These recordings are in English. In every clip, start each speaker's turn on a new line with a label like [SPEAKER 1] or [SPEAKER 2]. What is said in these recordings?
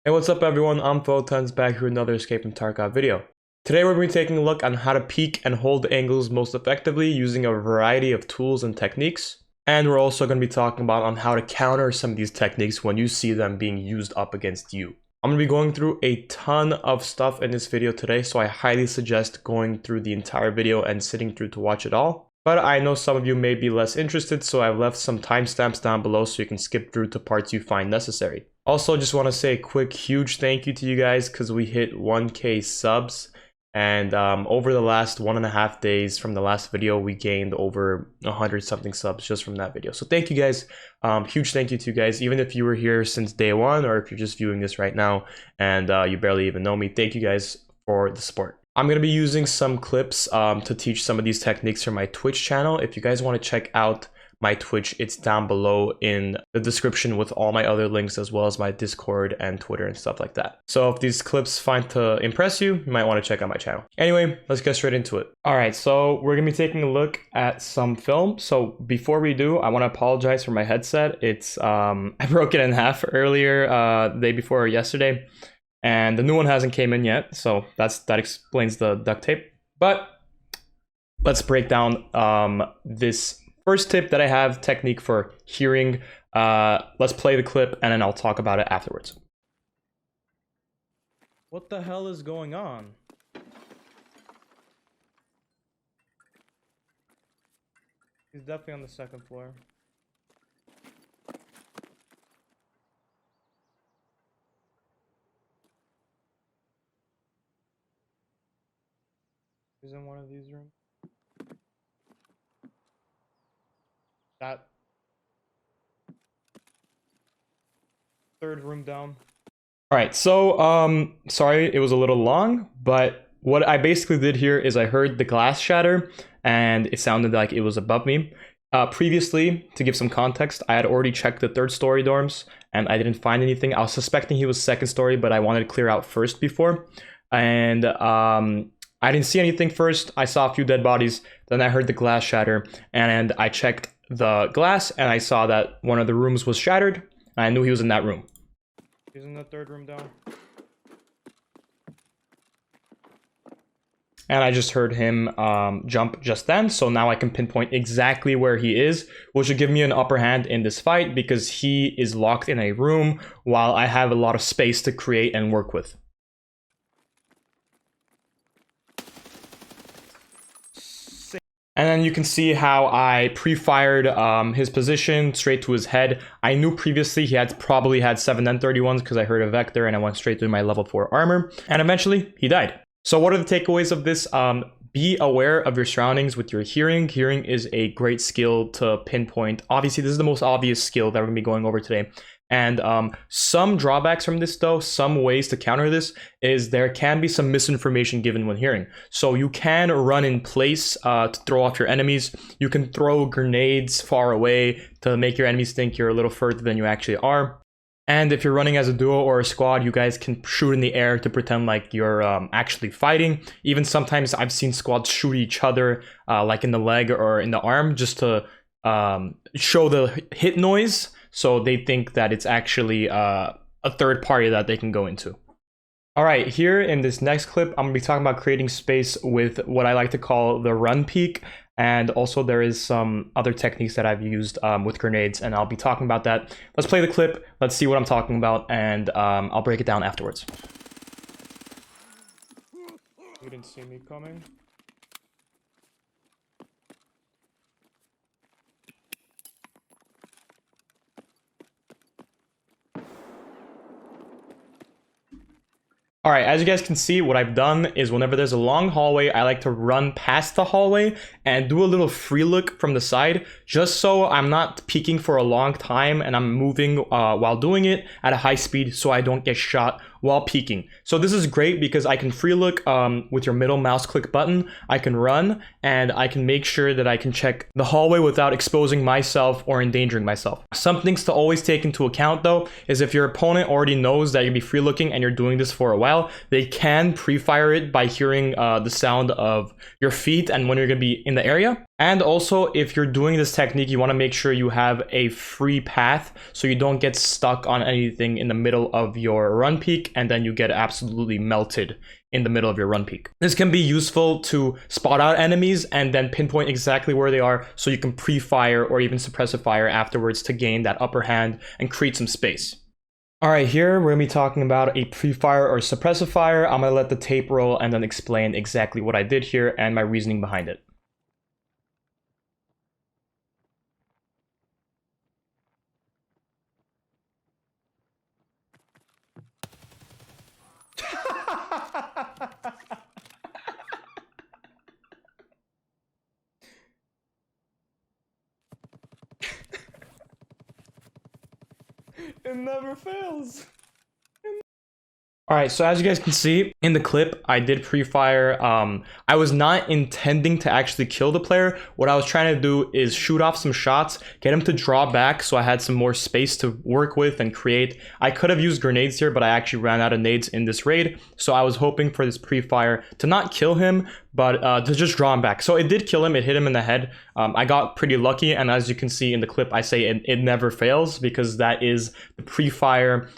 [SPEAKER 1] Hey, what's up everyone? I'm TridentZ back here with another Escape From Tarkov video. Today we're going to be taking a look on how to peek and hold angles most effectively using a variety of tools and techniques. And we're also going to be talking about on how to counter some of these techniques when you see them being used up against you. I'm going to be going through a ton of stuff in this video today, so I highly suggest going through the entire video and sitting through to watch it all. But I know some of you may be less interested, so I've left some timestamps down below so you can skip through to parts you find necessary. Also, just want to say a quick, huge thank you to you guys because we hit 1K subs. And over the last 1.5 days from the last video, we gained over 100 something subs just from that video. So thank you guys. Huge thank you to you guys. Even if you were here since day one, or if you're just viewing this right now and you barely even know me, thank you guys for the support. I'm going to be using some clips to teach some of these techniques from my Twitch channel. If you guys want to check out my Twitch, it's down below in the description with all my other links, as well as my Discord and Twitter and stuff like that. So if these clips find to impress you, you might want to check out my channel. Anyway, let's get straight into it. All right, so we're gonna be taking a look at some film. So before we do, I want to apologize for my headset. It's I broke it in half earlier, the day before yesterday, and the new one hasn't came in yet. So that explains the duct tape. But let's break down this first tip that I have, technique for hearing. Let's play the clip and then I'll talk about it afterwards. What the hell is going on? He's definitely on the second floor. He's in one of these rooms. That third room down. All right, so sorry it was a little long, but what I basically did here is I heard the glass shatter and it sounded like it was above me. Previously, to give some context, I had already checked the third story dorms and I didn't find anything. I was suspecting he was second story, but I wanted to clear out first before. And I didn't see anything first. I saw a few dead bodies, then I heard the glass shatter and I checked the glass and I saw that one of the rooms was shattered. I knew he was in that room. He's in the third room down. And I just heard him jump just then, so now I can pinpoint exactly where he is, which will give me an upper hand in this fight because he is locked in a room while I have a lot of space to create and work with. And then you can see how I pre-fired his position straight to his head. I knew previously he had probably had 7 N31s because I heard a vector and I went straight through my level 4 armor. And eventually he died. So what are the takeaways of this? Be aware of your surroundings with your hearing. Hearing is a great skill to pinpoint. Obviously, this is the most obvious skill that we're gonna be going over today. And some drawbacks from this though, some ways to counter this is there can be some misinformation given when hearing. So you can run in place to throw off your enemies. You can throw grenades far away to make your enemies think you're a little further than you actually are. And if you're running as a duo or a squad, you guys can shoot in the air to pretend like you're actually fighting. Even sometimes I've seen squads shoot each other like in the leg or in the arm just to show the hit noise. So they think that it's actually a third party that they can go into. All right, here in this next clip, I'm gonna be talking about creating space with what I like to call the run peek. And also there is some other techniques that I've used with grenades, and I'll be talking about that. Let's play the clip, let's see what I'm talking about, and I'll break it down afterwards. You didn't see me coming? All right, as you guys can see, what I've done is whenever there's a long hallway, I like to run past the hallway and do a little free look from the side, just so I'm not peeking for a long time and I'm moving while doing it at a high speed so I don't get shot while peeking. So this is great because I can free look with your middle mouse click button. I can run and I can make sure that I can check the hallway without exposing myself or endangering myself. Some things to always take into account though is if your opponent already knows that you'll be free looking and you're doing this for a while, they can pre-fire it by hearing the sound of your feet and when you're going to be in the area. And also, if you're doing this technique, you want to make sure you have a free path so you don't get stuck on anything in the middle of your run peak and then you get absolutely melted in the middle of your run peak. This can be useful to spot out enemies and then pinpoint exactly where they are so you can pre-fire or even suppressive fire afterwards to gain that upper hand and create some space. All right, here we're gonna be talking about a pre-fire or suppressive fire. I'm gonna let the tape roll and then explain exactly what I did here and my reasoning behind it. It never fails. All right, so as you guys can see in the clip, I did pre-fire. I was not intending to actually kill the player. What I was trying to do is shoot off some shots, get him to draw back so I had some more space to work with and create. I could have used grenades here, but I actually ran out of nades in this raid. So I was hoping for this pre-fire to not kill him, but to just draw him back. So it did kill him, it hit him in the head. I got pretty lucky, and as you can see in the clip, I say it never fails because that is the pre-fire,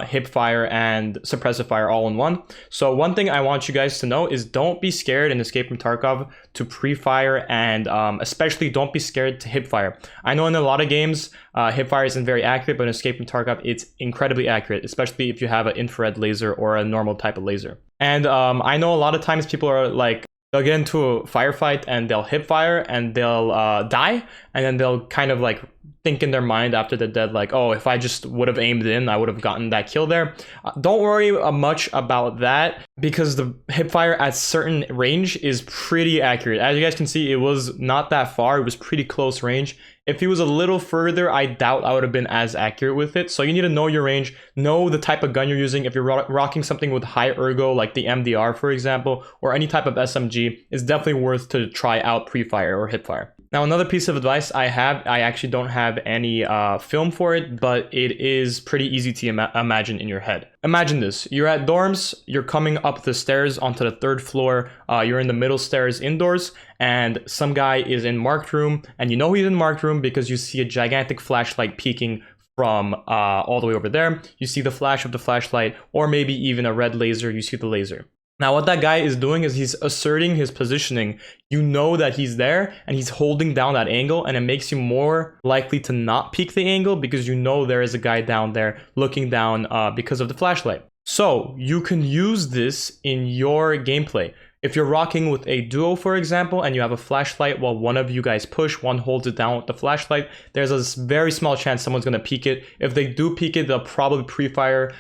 [SPEAKER 1] hip fire, and suppressive fire all in one. So one thing I want you guys to know is don't be scared in Escape from Tarkov to pre-fire, and especially don't be scared to hip fire. I know in a lot of games, hip fire isn't very accurate, but in Escape from Tarkov, it's incredibly accurate, especially if you have an infrared laser or a normal type of laser. And I know a lot of times people are like, they'll get into a firefight and they'll hip fire and they'll die, and then they'll kind of like think in their mind after they're dead, like, oh, if I just would have aimed in, I would have gotten that kill there. Don't worry much about that because the hip fire at certain range is pretty accurate. As you guys can see, it was not that far. It was pretty close range. If he was a little further, I doubt I would have been as accurate with it. So you need to know your range, know the type of gun you're using. If you're rocking something with high ergo, like the MDR, for example, or any type of SMG, it's definitely worth to try out pre-fire or hip fire. Now, another piece of advice I actually don't have any film for it, but it is pretty easy to imagine in your head. Imagine this, you're at dorms, you're coming up the stairs onto the 3rd floor, you're in the middle stairs indoors, and some guy is in marked room, and you know he's in marked room because you see a gigantic flashlight peeking from all the way over there. You see the flash of the flashlight, or maybe even a red laser, you see the laser. Now, what that guy is doing is he's asserting his positioning. You know that he's there and he's holding down that angle, and it makes you more likely to not peek the angle because you know there is a guy down there looking down because of the flashlight. So you can use this in your gameplay. If you're rocking with a duo, for example, and you have a flashlight while one of you guys push, one holds it down with the flashlight, there's a very small chance someone's going to peek it. If they do peek it, they'll probably pre-fire,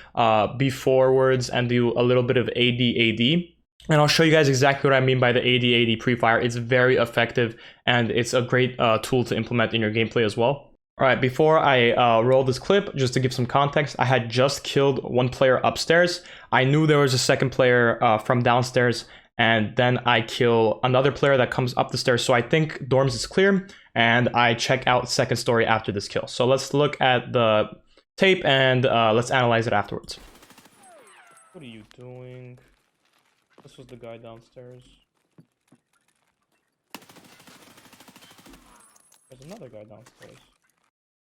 [SPEAKER 1] be forwards, and do a little bit of AD. And I'll show you guys exactly what I mean by the AD pre-fire. It's very effective, and it's a great tool to implement in your gameplay as well. All right, before I roll this clip, just to give some context, I had just killed one player upstairs. I knew there was a second player from downstairs, and then I kill another player that comes up the stairs. So I think dorms is clear, and I check out second story after this kill. So let's look at the tape and let's analyze it afterwards. What are you doing? This was the guy downstairs. There's another guy downstairs.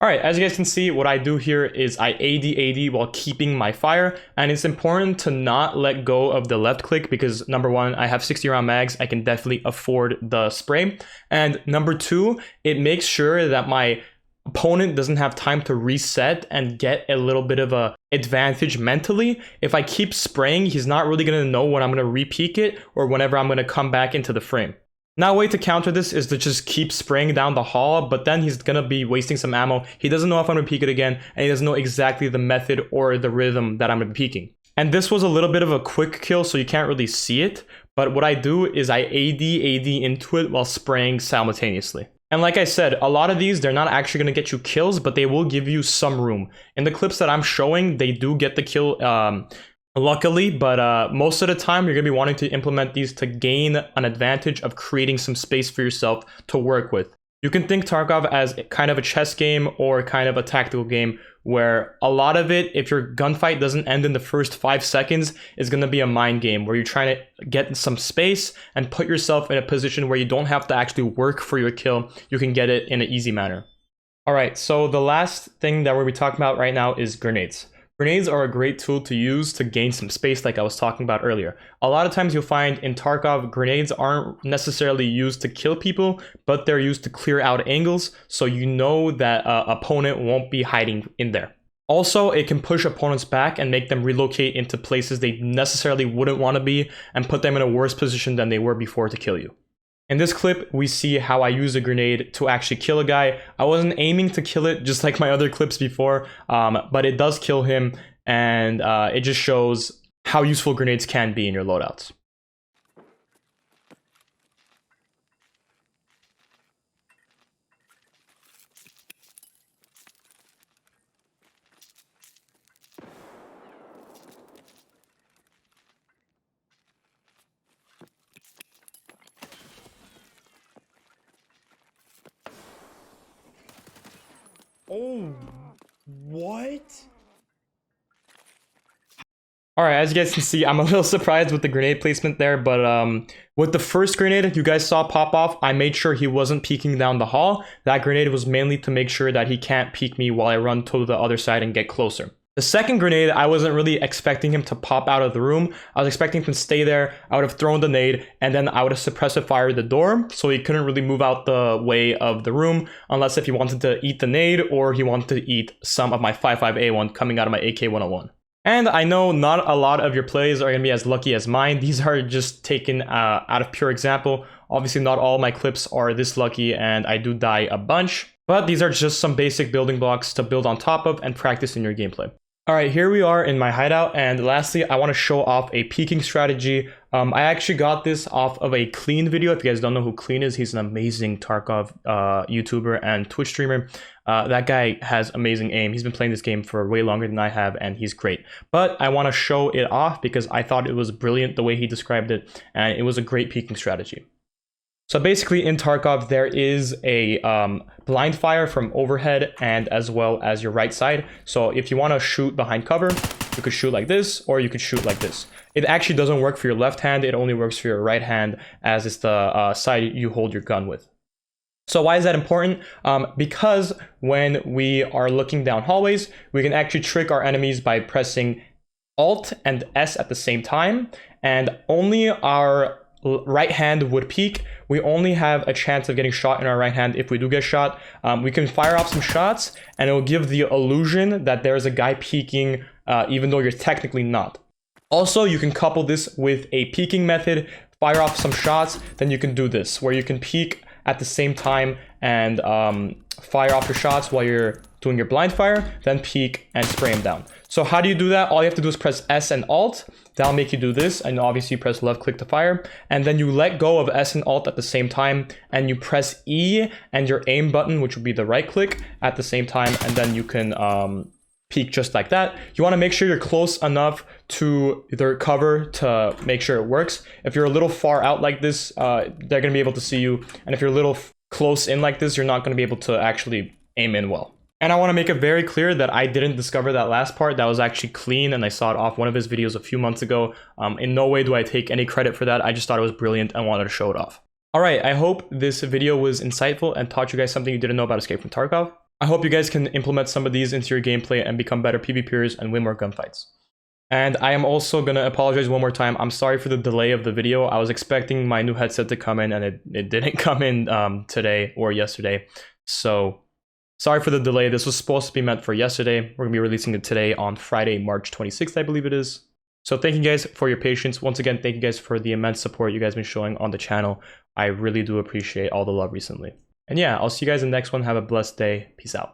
[SPEAKER 1] All right, as you guys can see, what I do here is I AD while keeping my fire, and it's important to not let go of the left click because number one, I have 60 round mags, I can definitely afford the spray, and number two, it makes sure that my opponent doesn't have time to reset and get a little bit of a advantage mentally. If I keep spraying, he's not really gonna know when I'm gonna re-peek it or whenever I'm gonna come back into the frame. Now, a way to counter this is to just keep spraying down the hall, but then he's gonna be wasting some ammo. He doesn't know if I'm gonna peek it again, and he doesn't know exactly the method or the rhythm that I'm gonna be peeking. And this was a little bit of a quick kill, so you can't really see it, but what I do is I AD into it while spraying simultaneously. And like I said, a lot of these, they're not actually gonna get you kills, but they will give you some room. In the clips that I'm showing, they do get the kill, luckily, but most of the time you're gonna be wanting to implement these to gain an advantage of creating some space for yourself to work with. You can think Tarkov as kind of a chess game or kind of a tactical game where a lot of it, if your gunfight doesn't end in the first 5 seconds, is going to be a mind game where you're trying to get some space and put yourself in a position where you don't have to actually work for your kill. You can get it in an easy manner. All right, so the last thing that we're going to be talking about right now is grenades. Grenades are a great tool to use to gain some space, like I was talking about earlier. A lot of times you'll find in Tarkov, grenades aren't necessarily used to kill people, but they're used to clear out angles, so you know that opponent won't be hiding in there. Also, it can push opponents back and make them relocate into places they necessarily wouldn't want to be and put them in a worse position than they were before to kill you. In this clip, we see how I use a grenade to actually kill a guy. I wasn't aiming to kill it, just like my other clips before, but it does kill him, and it just shows how useful grenades can be in your loadouts. Oh, what? Alright, as you guys can see, I'm a little surprised with the grenade placement there, but with the first grenade you guys saw pop off, I made sure he wasn't peeking down the hall. That grenade was mainly to make sure that he can't peek me while I run to the other side and get closer. The second grenade, I wasn't really expecting him to pop out of the room. I was expecting him to stay there. I would have thrown the nade, and then I would have suppressive fired the door, so he couldn't really move out the way of the room, unless if he wanted to eat the nade, or he wanted to eat some of my 5.5A1 coming out of my AK-101. And I know not a lot of your plays are going to be as lucky as mine. These are just taken out of pure example. Obviously, not all my clips are this lucky, and I do die a bunch. But these are just some basic building blocks to build on top of and practice in your gameplay. Alright, here we are in my hideout, and lastly, I want to show off a peeking strategy. I actually got this off of a Klean video. If you guys don't know who Klean is, he's an amazing Tarkov YouTuber and Twitch streamer. That guy has amazing aim. He's been playing this game for way longer than I have, and he's great. But I want to show it off because I thought it was brilliant the way he described it, and it was a great peeking strategy. So basically in Tarkov, there is a blind fire from overhead and as well as your right side. So if you want to shoot behind cover, you could shoot like this, or you could shoot like this. It actually doesn't work for your left hand. It only works for your right hand, as it's the side you hold your gun with. So why is that important? Because when we are looking down hallways, we can actually trick our enemies by pressing Alt and S at the same time, and only our right hand would peek. We only have a chance of getting shot in our right hand if we do get shot. We can fire off some shots, and it will give the illusion that there's a guy peeking, even though you're technically not. Also, you can couple this with a peeking method, fire off some shots, then you can do this, where you can peek at the same time and fire off your shots while you're doing your blind fire, then peek and spray them down. So how do you do that? All you have to do is press S and Alt. That'll make you do this, and obviously you press left click to fire, and then you let go of S and Alt at the same time, and you press E and your aim button, which would be the right click, at the same time, and then you can peek just like that. You want to make sure you're close enough to the cover to make sure it works. If you're a little far out like this, they're going to be able to see you, and if you're a little close in like this, you're not going to be able to actually aim in well. And I want to make it very clear that I didn't discover that last part. That was actually Klean, and I saw it off one of his videos a few months ago. In no way do I take any credit for that. I just thought it was brilliant and wanted to show it off. All right, I hope this video was insightful and taught you guys something you didn't know about Escape from Tarkov. I hope you guys can implement some of these into your gameplay and become better PvPers and win more gunfights. And I am also going to apologize one more time. I'm sorry for the delay of the video. I was expecting my new headset to come in, and it didn't come in today or yesterday. So sorry for the delay. This was supposed to be meant for yesterday. We're going to be releasing it today on Friday, March 26th, I believe it is. So thank you guys for your patience. Once again, thank you guys for the immense support you guys have been showing on the channel. I really do appreciate all the love recently. And yeah, I'll see you guys in the next one. Have a blessed day. Peace out.